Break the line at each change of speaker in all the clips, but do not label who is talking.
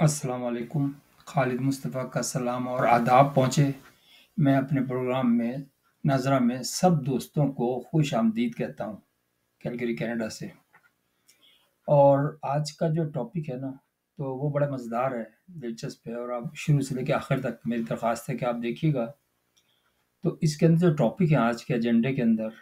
अस्सलाम वालेकुम। खालिद मुस्तफ़ा का सलाम और आदाब पहुँचे। मैं अपने प्रोग्राम में नाज़रा में सब दोस्तों को खुश आमदीद कहता हूँ, कैलगरी कनाडा से। और आज का जो टॉपिक है ना, तो वो बड़ा मज़ेदार है, दिलचस्प है और आप शुरू से लेके आखिर तक मेरी दरख्वास्त है कि आप देखिएगा। तो इसके अंदर जो टॉपिक है आज के एजेंडे के अंदर,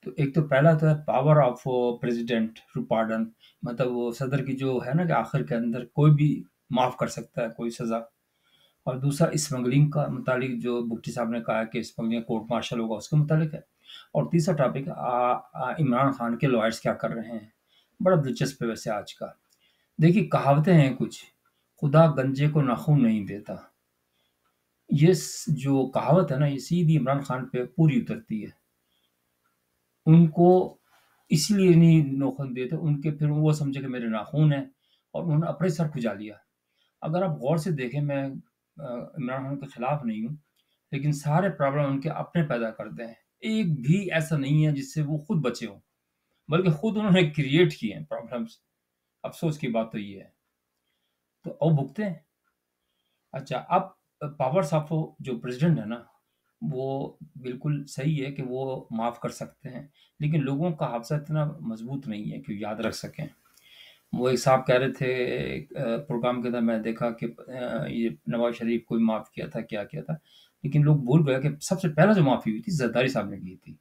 तो एक तो पहला तो है power of president to pardon, मतलब वो सदर की जो है ना कि आखिर के अंदर कोई भी माफ़ कर सकता है कोई सज़ा। और दूसरा स्मगलिंग का मुतालिक जो भुट्टी साहब ने कहा कि स्मगलिंग कोर्ट मार्शल होगा उसके मुतालिक है। और तीसरा टॉपिक इमरान खान के लॉयर्स क्या कर रहे हैं। बड़ा दिलचस्प है वैसे आज का। देखिए कहावतें हैं कुछ, खुदा गंजे को नाखून नहीं देता। जो कहावत है ना ये सीधी इमरान खान पे पूरी उतरती है। उनको इसलिए नहीं नाखून देते, उनके फिर वो समझे कि मेरे नाखून हैं और उन्होंने अपने सर खुजा लिया। अगर आप गौर से देखें, मैं इमरान खान के खिलाफ नहीं हूँ, लेकिन सारे प्रॉब्लम उनके अपने पैदा करते हैं। एक भी ऐसा नहीं है जिससे वो खुद बचे हों, बल्कि खुद उन्होंने क्रिएट किए हैं प्रॉब्लम्स। अफ़सोस की बात तो ये है। तो अब भुगते हैं। अच्छा, अब पावर्स ऑफ जो प्रेज़िडेंट है ना, वो बिल्कुल सही है कि वो माफ़ कर सकते हैं, लेकिन लोगों का हाफ़ज़ा इतना मज़बूत नहीं है कि याद रख सकें। वो एक साहब कह रहे थे प्रोग्राम के अंदर, मैं देखा कि ये नवाज़ शरीफ को भी माफ़ किया था, क्या किया था। लेकिन लोग भूल गए कि सबसे पहले जो माफ़ी हुई थी ज़रदारी साहब ने की थी।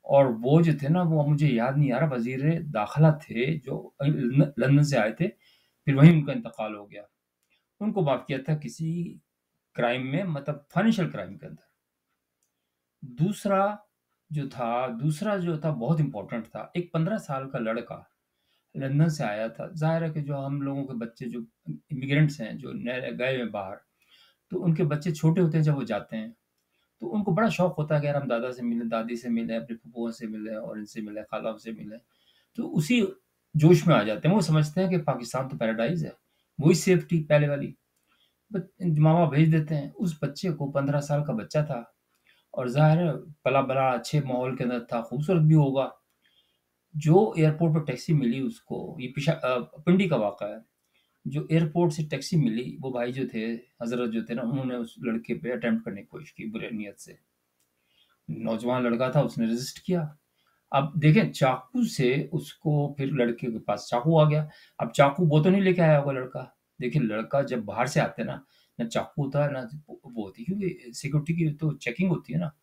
और वो जो थे ना, वो मुझे याद नहीं आ रहा, वज़ीर दाखिला थे जो लंदन से आए थे, फिर वहीं उनका इंतकाल हो गया। उनको माफ़ किया था किसी क्राइम में, मतलब फाइनेंशियल क्राइम के अंदर। दूसरा दूसरा जो था बहुत इम्पोर्टेंट था। एक 15 साल का लड़का लंदन से आया था। ज़ाहिर है कि जो हम लोगों के बच्चे जो इमिग्रेंट्स हैं, जो नए गए हैं बाहर, तो उनके बच्चे छोटे होते हैं जब वो जाते हैं, तो उनको बड़ा शौक होता है कि यार हम दादा से मिलें, दादी से मिलें, अपनी फूफुओं से मिलें और इनसे मिलें, खालाओं से मिलें। तो उसी जोश में आ जाते हैं। वो समझते हैं कि पाकिस्तान तो पैराडाइज़ है, वही सेफ्टी पहले वाली। बट माँ-बाप भेज देते हैं। उस बच्चे को 15 साल का बच्चा था और ज़ाहिर है पला-बड़ा अच्छे माहौल के अंदर था, खूबसूरत भी होगा। जो एयरपोर्ट पे टैक्सी मिली उसको, ये पिंडी का वाक़या है। जो एयरपोर्ट से टैक्सी मिली, वो भाई जो थे, हज़रत जो थे ना, उन्होंने उस लड़के पे अटेम्प्ट करने की कोशिश की बुरे नियत से। नौजवान लड़का था, उसने रेज़िस्ट किया। अब देखें, चाकू से उसको फिर लड़के के पास चाकू आ गया। अब चाकू वो तो नहीं लेके आया होगा लड़का। देखिए लड़का जब बाहर से आते हैं ना चाकू होता है ना वो होती है, क्योंकि सिक्योरिटी की तो चेकिंग होती है ना।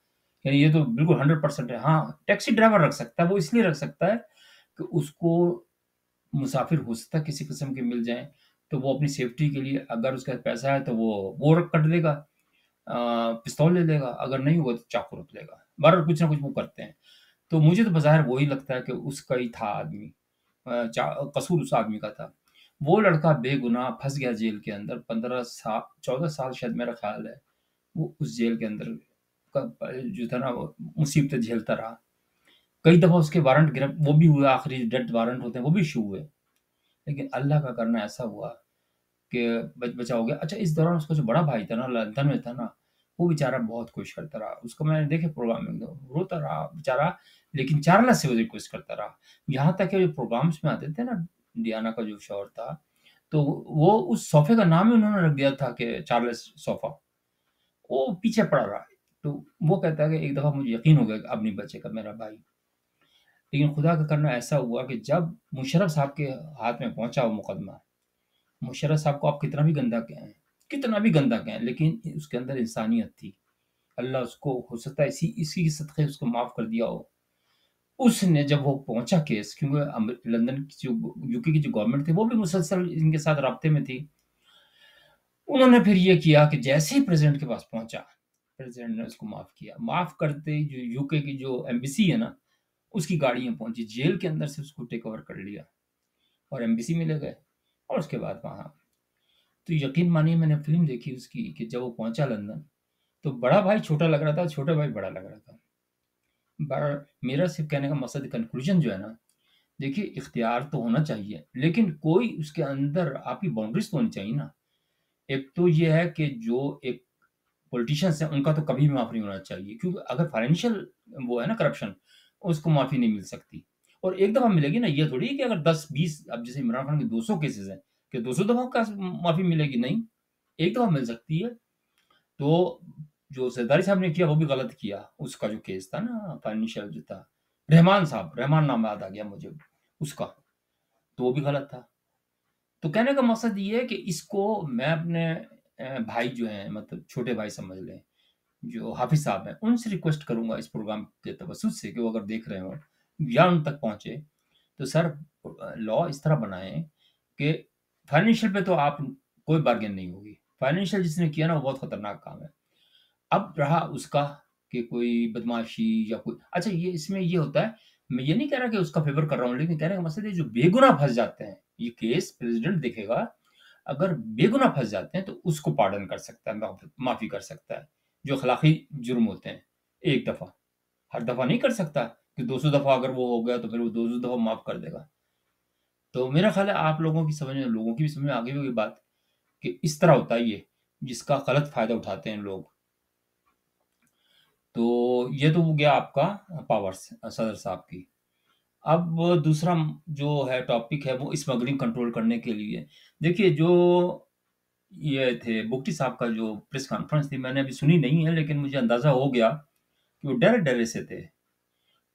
यानी ये तो बिल्कुल 100% है। हाँ, टैक्सी ड्राइवर रख सकता है, वो इसलिए रख सकता है कि उसको मुसाफिर हो सकता है किसी किस्म के मिल जाएँ, तो वो अपनी सेफ्टी के लिए, अगर उसके पास पैसा है तो वो रख कट लेगा, पिस्तौल ले लेगा, अगर नहीं हुआ तो चाकू रख लेगा। बहरहाल कुछ ना कुछ वो करते हैं। तो मुझे तो बज़ाहिर वही लगता है कि उसका ही था आदमी, अ, चा कसूर उस आदमी का था। वो लड़का बेगुनाह फँस गया जेल के अंदर, 15 सा 14 साल शायद मेरा ख़्याल है, वो उस जेल के अंदर जो था ना वो मुसीबतें झेलता रहा। कई दफ़ा उसके वारंट वो भी हुए, आखिरी डेथ वारंट होते हैं, वो भी इश्यू हुए। लेकिन अल्लाह का करना ऐसा हुआ कि बचा हो गया। अच्छा, इस दौरान उसका जो बड़ा भाई था ना, लंदन में था ना, वो बेचारा बहुत कोशिश करता रहा। उसको मैंने देखे प्रोग्राम में, एकदम रोता रहा बेचारा, लेकिन चार्ल्स से वो कोशिश करता रहा। यहाँ तक कि जो प्रोग्राम्स में आते थे ना, डियाना का जो शौहर था, तो वो उस सोफ़े का नाम ही उन्होंने रख दिया था कि चार्ल्स सोफ़ा। वो पीछे पड़ा रहा। तो वो कहता है कि एक दफ़ा मुझे यकीन हो गया कि अब नहीं बचेगा मेरा भाई। लेकिन खुदा का करना ऐसा हुआ कि जब मुशर्रफ साहब के हाथ में पहुँचा वो मुकदमा, मुशर्रफ साहब को आप कितना भी गंदा कहें, लेकिन उसके अंदर इंसानियत थी। अल्लाह उसको हो सकता है इसी के सदक़े उसको माफ़ कर दिया हो। उसने जब वो पहुँचा केस, क्योंकि लंदन की जो यूके की जो गवर्नमेंट थी, वो भी मुसलसल इनके साथ राब्ते में थी। उन्होंने फिर ये किया कि जैसे ही प्रेज़िडेंट के पास पहुँचा, प्रेज़िडेंट ने उसको माफ़ किया। माफ़ करते ही जो यूके की जो एम्बेसी है ना, उसकी गाड़ियाँ पहुँची, जेल के अंदर से उसको टेक ओवर कर लिया और एम्बेसी में ले गए और उसके बाद वहाँ, तो यकीन मानिए मैंने फ़िल्म देखी उसकी कि जब वो पहुँचा लंदन, तो बड़ा भाई छोटा लग रहा था, छोटा भाई बड़ा लग रहा था। मेरा सिर्फ़ कहने का मकसद, कन्क्लूज़न जो है ना, देखिए इख्तियार तो होना चाहिए, लेकिन कोई उसके अंदर आपकी बाउंड्रीज़ तो होनी चाहिए ना। एक तो ये है कि जो एक पॉलिटिशियंस हैं, उनका तो कभी भी माफ़ नहीं होना चाहिए, क्योंकि अगर फाइनेंशियल वो है ना करप्शन, उसको माफ़ी नहीं मिल सकती। और एक दफ़ा मिलेगी ना, ये थोड़ी है कि अगर 10-20, अब जैसे इमरान खान के 200 केसेज़ हैं, कि 200 दफा का माफी मिलेगी, नहीं, एक दफा मिल सकती है। तो जो सरदारी साहब ने किया वो भी गलत किया। उसका जो केस था ना फाइनेंशियल जो था, रहमान साहब, रहमान नाम याद आ गया मुझे उसका, तो वो भी गलत था। तो कहने का मकसद ये है कि इसको मैं अपने भाई जो हैं, मतलब छोटे भाई समझ लें, जो हाफिज साहब हैं, उनसे रिक्वेस्ट करूंगा इस प्रोग्राम के तवज्जुह से कि वो अगर देख रहे हो या उन तक पहुंचे, तो सर लॉ इस तरह बनाएं कि फाइनेंशियल पे तो आप कोई बार्गेन नहीं होगी। फाइनेंशियल जिसने किया ना वो बहुत खतरनाक काम है। अब रहा उसका कि कोई बदमाशी या कोई, अच्छा ये इसमें ये होता है, मैं ये नहीं कह रहा कि उसका फेवर कर रहा हूँ, लेकिन कहने का मकसद है जो बेगुनाह फंस जाते हैं, ये केस प्रेसिडेंट देखेगा, अगर बेगुनाह फंस जाते हैं तो उसको पार्डन कर सकता है, माफी कर सकता है, जो अखलाकी जुर्म होते हैं। एक दफा, हर दफा नहीं कर सकता कि 200 दफा अगर वो हो गया तो फिर वो 200 दफा माफ कर देगा। तो मेरा ख्याल है आप लोगों की समझ में, लोगों की भी समझ में आ गई होगी बात कि इस तरह होता है ये, जिसका गलत फायदा उठाते हैं लोग। तो ये तो हो गया आपका पावर्स सदर साहब की। अब दूसरा जो है टॉपिक है वो स्मगलिंग कंट्रोल करने के लिए। देखिए जो ये थे बुक्टी साहब का जो प्रेस कॉन्फ्रेंस थी, मैंने अभी सुनी नहीं है, लेकिन मुझे अंदाजा हो गया कि वो डरे डरे से थे,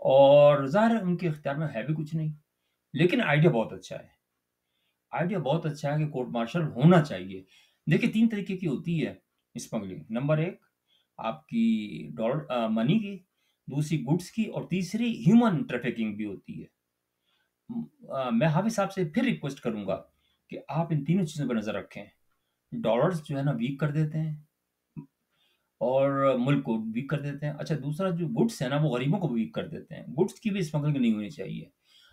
और ज़ाहिर है उनके इख्तियार में है भी कुछ नहीं, लेकिन आइडिया बहुत अच्छा है। आइडिया बहुत अच्छा है कि कोर्ट मार्शल होना चाहिए। देखिए 3 तरीके की होती है स्मगलिंग। नंबर 1 आपकी डॉलर मनी की, दूसरी गुड्स की, और तीसरी ह्यूमन ट्रैफिकिंग भी होती है। मैं हाफ़िज़ साहब से फिर रिक्वेस्ट करूँगा कि आप इन तीनों चीज़ों पे नज़र रखें। डॉलर्स जो है ना वीक कर देते हैं, और मुल्क को वीक कर देते हैं। अच्छा दूसरा जो गुड्स है ना वो गरीबों को भी वीक कर देते हैं। गुड्स की भी स्मगलिंग नहीं होनी चाहिए।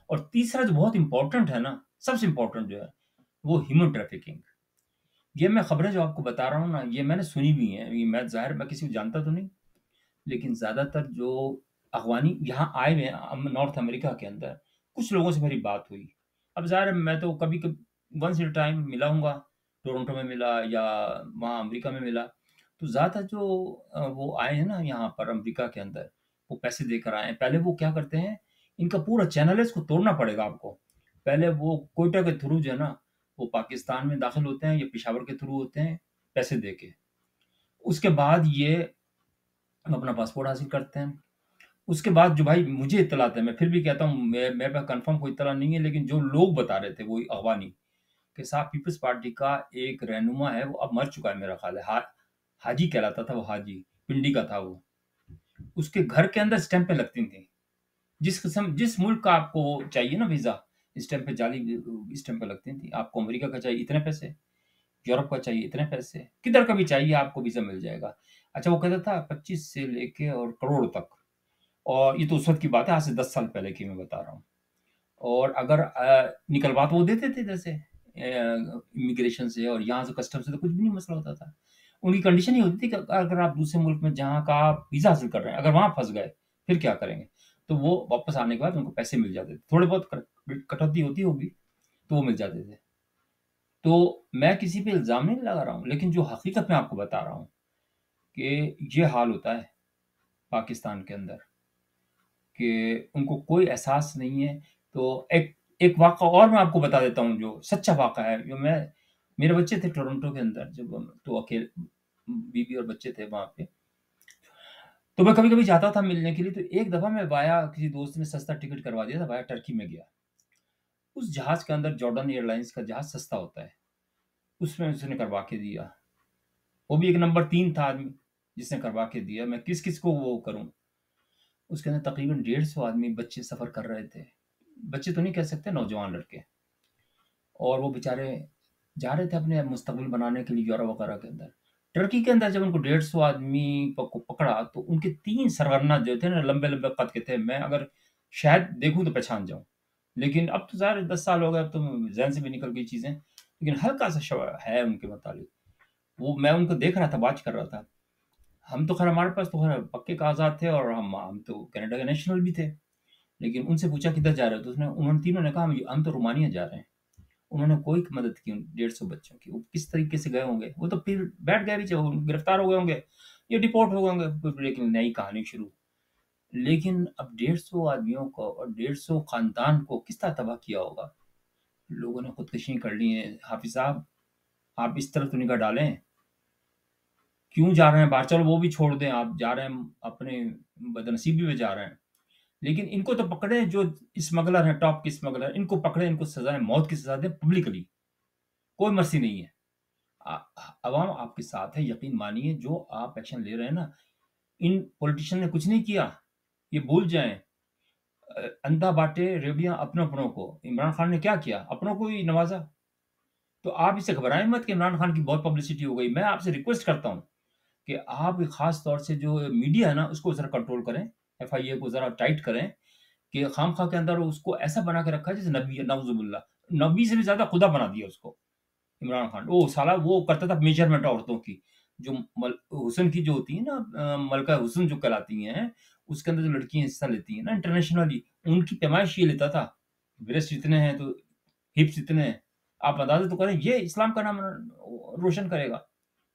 और तीसरा जो बहुत इम्पोर्टेंट है ना, सबसे इम्पोर्टेंट जो है, वो ह्यूमन ट्रैफिकिंग। ये मैं खबरें जो आपको बता रहा हूँ ना, ये मैंने सुनी भी हैं। ये मैं ज़ाहिर मैं किसी को जानता तो नहीं, लेकिन ज़्यादातर जो अफ़गानी यहाँ आए हुए हैं नॉर्थ अमेरिका के अंदर, कुछ लोगों से मेरी बात हुई। अब ज़ाहिर है मैं तो कभी वंस इन अ टाइम मिला हूँगा, टोरंटो में मिला या वहाँ अमेरिका में मिला। तो ज़्यादातर जो वो आए हैं ना यहाँ पर अमेरिका के अंदर, वो पैसे देकर आए हैं। पहले वो क्या करते हैं, इनका पूरा चैनल है, इसको तोड़ना पड़ेगा आपको। पहले वो कोयटा के थ्रू जो है ना, वो पाकिस्तान में दाखिल होते हैं या पेशावर के थ्रू होते हैं पैसे दे के। उसके बाद ये अपना पासपोर्ट हासिल करते हैं। उसके बाद जो भाई मुझे इत्तलात है, मैं फिर भी कहता हूँ, मेरे पास कन्फर्म कोई इत्तला नहीं है, लेकिन जो लोग बता रहे थे वो अगवानी कि साहब पीपल्स पार्टी का एक रहनुमा है, वो अब मर चुका है मेरा ख्याल है, हाजी कहलाता था वो, हाजी पिंडी का था वो। उसके घर के अंदर स्टैंपें लगती थी, जिस किस्म जिस मुल्क का आपको चाहिए ना वीज़ा, स्टैंपें जाली स्टैंपें लगती थी। आपको अमेरिका का चाहिए इतने पैसे, यूरोप का चाहिए इतने पैसे, किधर का भी चाहिए आपको वीज़ा मिल जाएगा। अच्छा वो कहता था 25 से लेके और करोड़ तक, और ये तो उस वक़्त की बात है, आज से 10 साल पहले की मैं बता रहा हूँ। और अगर निकलवा तो वो देते थे जैसे इमिग्रेशन से और यहाँ से कस्टम से, तो कुछ भी नहीं मसला होता था। उनकी कंडीशन ये होती थी कि अगर आप दूसरे मुल्क में जहाँ का आप वीज़ा हासिल कर रहे हैं, अगर वहाँ फँस गए, फिर क्या करेंगे? तो वो वापस आने के बाद उनको पैसे मिल जाते थे। थोड़े बहुत कटौती होती होगी, तो वो मिल जाते थे। तो मैं किसी पे इल्ज़ाम नहीं लगा रहा हूँ, लेकिन जो हकीकत मैं आपको बता रहा हूँ कि ये हाल होता है पाकिस्तान के अंदर, कि उनको कोई एहसास नहीं है। तो एक एक वाक़ा और मैं आपको बता देता हूँ जो सच्चा वाक़ा है, जो मैं, मेरे बच्चे थे टोरंटो के अंदर, जब तो अकेले बीवी और बच्चे थे वहाँ पे। तो मैं कभी-कभी जाता था मिलने के लिए, तो एक दफ़ा मैं वाया किसी दोस्त ने सस्ता टिकट करवा दिया था, वाया टर्की में गया। उस जहाज़ के अंदर जॉर्डन एयरलाइंस का जहाज़ सस्ता होता है, उसमें उसने करवा के दिया। वो भी एक नंबर 3 था आदमी, जिसने करवा के दिया। मैं किस-किस को वो करूँ। उसके अंदर तकरीबन 150 आदमी बच्चे सफ़र कर रहे थे। बच्चे तो नहीं कह सकते, नौजवान लड़के। और वो बेचारे जा रहे थे अपने मुस्तकबिल बनाने के लिए यूरोप वगैरह के अंदर। टर्की के अंदर जब उनको 150 आदमी को पकड़ा, तो उनके 3 सरगना जो थे ना, लंबे-लंबे कद के थे। मैं अगर शायद देखूँ तो पहचान जाऊँ। लेकिन अब तो ज़ाहिर है 10 साल हो गए, अब तो ज़हन से भी निकल गई चीज़ें। लेकिन हल्का-सा है उनके मुतालिक। वो मैं उनको देख रहा था, वाच कर रहा था। हम तो खैर, हमारे पास तो खैर पक्के कागज़ात थे, और हम तो कनाडा के नेशनल भी थे। लेकिन उनसे पूछा किधर जा रहे हो? तो उन्होंने तीनों ने कहा हम तो रोमानिया जा रहे हैं। उन्होंने कोई मदद की उन 150 बच्चों की। वो किस तरीके से गए होंगे, वो तो फिर बैठ गए पीछे, वो गिरफ्तार हो गए होंगे, ये डिपोर्ट हो गए होंगे, फिर लेकिन नई कहानी शुरू। लेकिन अब 150 आदमियों को और 150 खानदान को किस तरह तबाह किया होगा। लोगों ने खुदकुशी कर ली है। हाफिज साहब, आप इस तरफ तो निगाह डालें, क्यों जा रहे हैं बाहर? चलो वो भी छोड़ दें, आप जा रहे हैं अपने बदनसीबी में जा रहे हैं, लेकिन इनको तो पकड़े, जो स्मगलर हैं, टॉप के स्मगलर, इनको पकड़े, इनको सजाएं, मौत की सजा दें पब्लिकली, कोई मर्सी नहीं है। अवाम आपके साथ है, यकीन मानिए। जो आप एक्शन ले रहे हैं ना, इन पॉलिटिशियन ने कुछ नहीं किया, ये भूल जाएं। अंधा बांटे रेवड़ियां अपनों अपनों को। इमरान खान ने क्या किया? अपनों को ही नवाजा। तो आप इससे घबराएं मत कि इमरान खान की बहुत पब्लिसिटी हो गई। मैं आपसे रिक्वेस्ट करता हूं कि आप खास तौर से जो मीडिया है ना, उसको जरा कंट्रोल करें, एफआईए को जरा टाइट करें, कि खामखा के अंदर उसको ऐसा बना के रखा है जैसे नबी, नाउजुबिल्ला, नबी से भी ज्यादा खुदा बना दिया उसको। इमरान खान वो साला वो करता था मेजरमेंट औरतों की, जो हुस्न की जो होती है ना, मलका हुस्न जो कहलाती हैं, उसके अंदर जो लड़कियां हिस्सा लेती हैं ना इंटरनेशनली, उनकी पैमाइश ये लेता था। ब्रेस्ट इतने हैं तो हिप्स इतने हैं। आप अंदाजा तो करें, ये इस्लाम का नाम रोशन करेगा।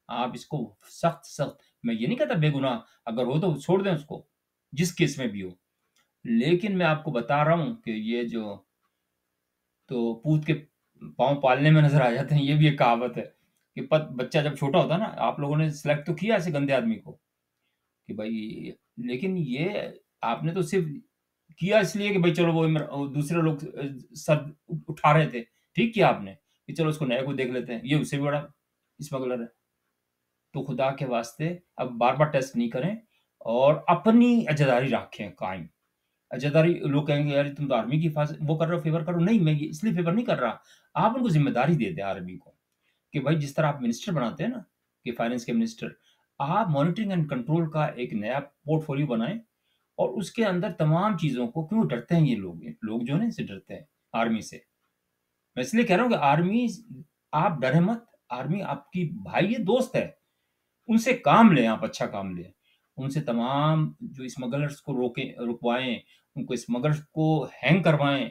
आप इसको सख्त सख्त, मैं ये नहीं कहता बेगुनाह, अगर हो तो छोड़ दें उसको, जिस केस में भी हो, लेकिन मैं आपको बता रहा हूं कि ये जो तो पूत के पाँव पालने में नजर आ जाते हैं, ये भी एक कहावत है कि बच्चा जब छोटा होता है ना, आप लोगों ने सिलेक्ट तो किया ऐसे गंदे आदमी को कि भाई, लेकिन ये आपने तो सिर्फ किया इसलिए कि भाई चलो वो दूसरे लोग सर उठा रहे थे, ठीक किया आपने कि चलो उसको नए को देख लेते हैं, ये उससे भी बड़ा स्मगलर है। तो खुदा के वास्ते अब बार बार टेस्ट नहीं करें, और अपनी अजादारी रखें कायम। अजादारी, लोग कहेंगे यार तुम तो आर्मी की हिफाजत वो कर रहे हो, फेवर करो, नहीं, मैं ये इसलिए फेवर नहीं कर रहा। आप उनको जिम्मेदारी दे दें आर्मी को, कि भाई जिस तरह आप मिनिस्टर बनाते हैं ना, कि फाइनेंस के मिनिस्टर, आप मॉनिटरिंग एंड कंट्रोल का एक नया पोर्टफोलियो बनाएं, और उसके अंदर तमाम चीजों को, क्यों डरते हैं ये लोग जो है ना, इससे डरते हैं आर्मी से। मैं इसलिए कह रहा हूँ कि आर्मी, आप डरे मत, आर्मी आपकी भाई है, दोस्त है, उनसे काम लें, आप अच्छा काम लें। उनसे तमाम जो स्मगलर्स को रोकें, रुकवाएं, उनको स्मगलर्स को हैंग करवाएं,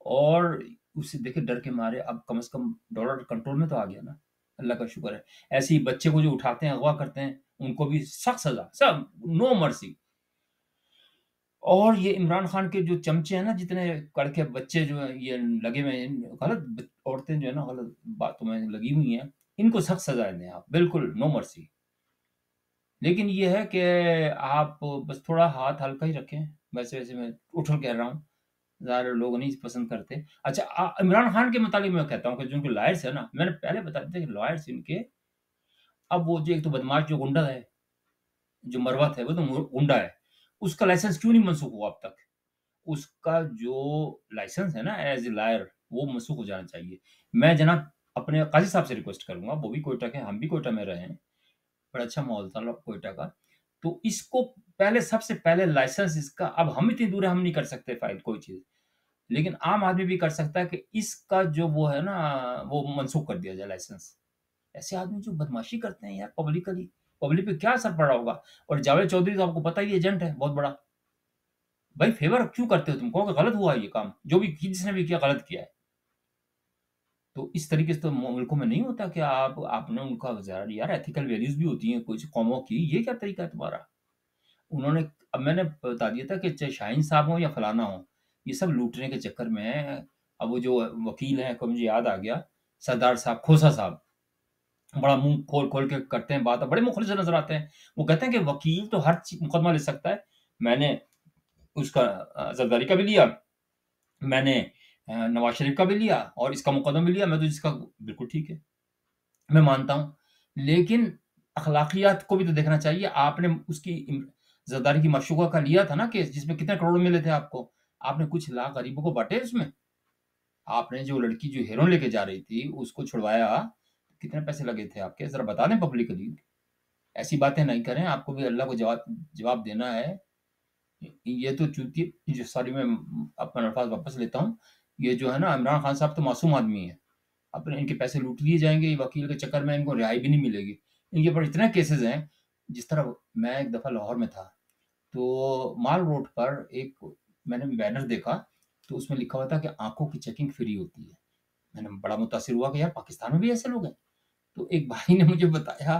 और उससे देखे डर के मारे अब कम से कम डॉलर कंट्रोल में तो आ गया ना, अल्लाह का शुक्र है। ऐसे ही बच्चे को जो उठाते हैं, अगवा करते हैं, उनको भी सख्त सजा, सब, नो मर्सी। और ये इमरान खान के जो चमचे हैं ना, जितने कड़के बच्चे जो है ये लगे हुए हैं, गलत औरतें जो है ना गलत बातों में लगी हुई हैं, इनको सख्त सजा दें आप, बिल्कुल नो मर्सी। लेकिन ये है कि आप बस थोड़ा हाथ हल्का ही रखें। वैसे वैसे मैं उठल कह रहा हूँ, ज़्यादा लोग नहीं पसंद करते। अच्छा, इमरान खान के मुतालिक मैं कहता हूँ कि जो उनके लॉयर्स है ना, मैंने पहले बता दिया कि लॉयर्स इनके, अब वो जो एक तो बदमाश जो गुंडा है, जो मरवत है, वो तो गुंडा है, उसका लाइसेंस क्यों नहीं मनसूख हुआ अब तक? उसका जो लाइसेंस है ना एज ए लॉयर, वो मनसूख हो जाना चाहिए। मैं जनाब अपने काजी साहब से रिक्वेस्ट करूंगा, वो भी कोयटा के, हम भी कोयटा में रहे हैं, बड़ा अच्छा माहौल था कोयटा का। तो इसको पहले, सबसे पहले लाइसेंस इसका, अब हम इतनी दूर है, हम नहीं कर सकते फाइल कोई चीज़, लेकिन आम आदमी भी कर सकता है कि इसका जो वो है ना, वो मनसूख कर दिया जाए लाइसेंस। ऐसे आदमी जो बदमाशी करते हैं यार पब्लिकली, पब्लिक पे क्या असर पड़ा होगा? और जावेद चौधरी तो आपको पता ही एजेंट है बहुत बड़ा। भाई फेवर क्यों करते हो तुम? कहो कि गलत हुआ है ये काम, जो भी जिसने भी किया गलत किया है। तो इस तरीके से तो मुल्कों में नहीं होता कि आप आपने उनका यार एथिकल वैल्यूज भी होती हैं कुछ कौमों की, ये क्या तरीका है तुम्हारा? उन्होंने, अब मैंने बता दिया था कि चाहे शाहीन साहब हो या फलाना हो, ये सब लूटने के चक्कर में है। अब वो जो वकील हैं, को मुझे याद आ गया, सरदार साहब, खोसा साहब, बड़ा मुंह खोल खोल के करते हैं बात, बड़े मुखलिस नजर आते हैं। वो कहते हैं कि वकील तो हर मुकदमा ले सकता है। मैंने उसका जरदारी का भी लिया, मैंने नवाज शरीफ का भी लिया, और इसका मुकदमा भी लिया, मैं तो जिसका, बिल्कुल ठीक है, मैं मानता हूँ, लेकिन अखलाकियात को भी तो देखना चाहिए। आपने उसकी जरदारी की मशूका का लिया था ना केस, जिसमें कितने करोड़ मिले थे आपको? आपने कुछ लाख गरीबों को बांटे उसमें। आपने जो लड़की जो हेरोइन लेके जा रही थी उसको छुड़वाया, कितने पैसे लगे थे आपके? जरा बता दें पब्लिकली। ऐसी बातें नहीं करें, आपको भी अल्लाह को जवाब जवाब देना है। ये तो चूंकि जो, सॉरी, मैं अपना अल्फाज वापस लेता हूँ। ये जो है ना, इमरान खान साहब तो मासूम आदमी है, अपने इनके पैसे लूट लिए जाएंगे, वकील के चक्कर में इनको रिहाई भी नहीं मिलेगी। इनके ऊपर इतने केसेस हैं। जिस तरह मैं एक दफ़ा लाहौर में था, तो माल रोड पर एक मैंने बैनर देखा, तो उसमें लिखा हुआ था कि आंखों की चेकिंग फ्री होती है। मैंने बड़ा मुतासिर हुआ कि यार पाकिस्तान में भी ऐसे लोग हैं। तो एक भाई ने मुझे बताया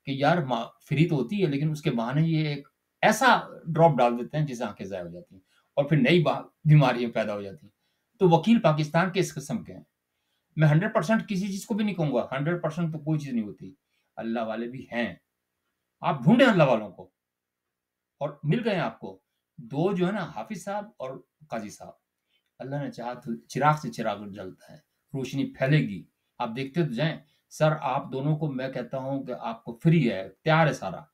कि यार फ्री तो होती है, लेकिन उसके बहाने ये एक ऐसा ड्रॉप डाल देते हैं जिससे आंखें ज़ाया हो जाती हैं, और फिर नई बीमारियां पैदा हो जाती हैं। तो वकील पाकिस्तान के इस किस्म के हैं। मैं 100% किसी चीज़ को भी नहीं कहूँगा, 100% तो कोई चीज़ नहीं होती। अल्लाह वाले भी हैं, आप ढूँढें अल्लाह वालों को और मिल गए आपको। 2 जो है ना हाफ़िज़ साहब और काज़ी साहब, अल्लाह ने चाहा तो चिराग से चिराग जलता है, रोशनी फैलेगी, आप देखते तो जाएँ। सर आप दोनों को मैं कहता हूँ कि आपको फ्री है, तैयार है सारा।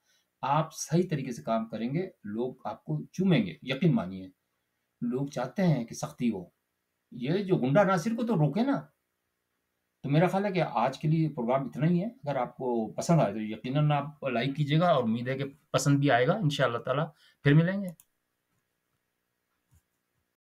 आप सही तरीके से काम करेंगे, लोग आपको चूमेंगे, यकीन मानिए। लोग चाहते हैं कि सख्ती हो। ये जो गुंडा नासिर को तो रोके ना। तो मेरा ख़्याल है कि आज के लिए प्रोग्राम इतना ही है। अगर आपको पसंद आए तो यकीनन आप लाइक कीजिएगा और उम्मीद है कि पसंद भी आएगा इंशाअल्लाह ताला। फिर मिलेंगे।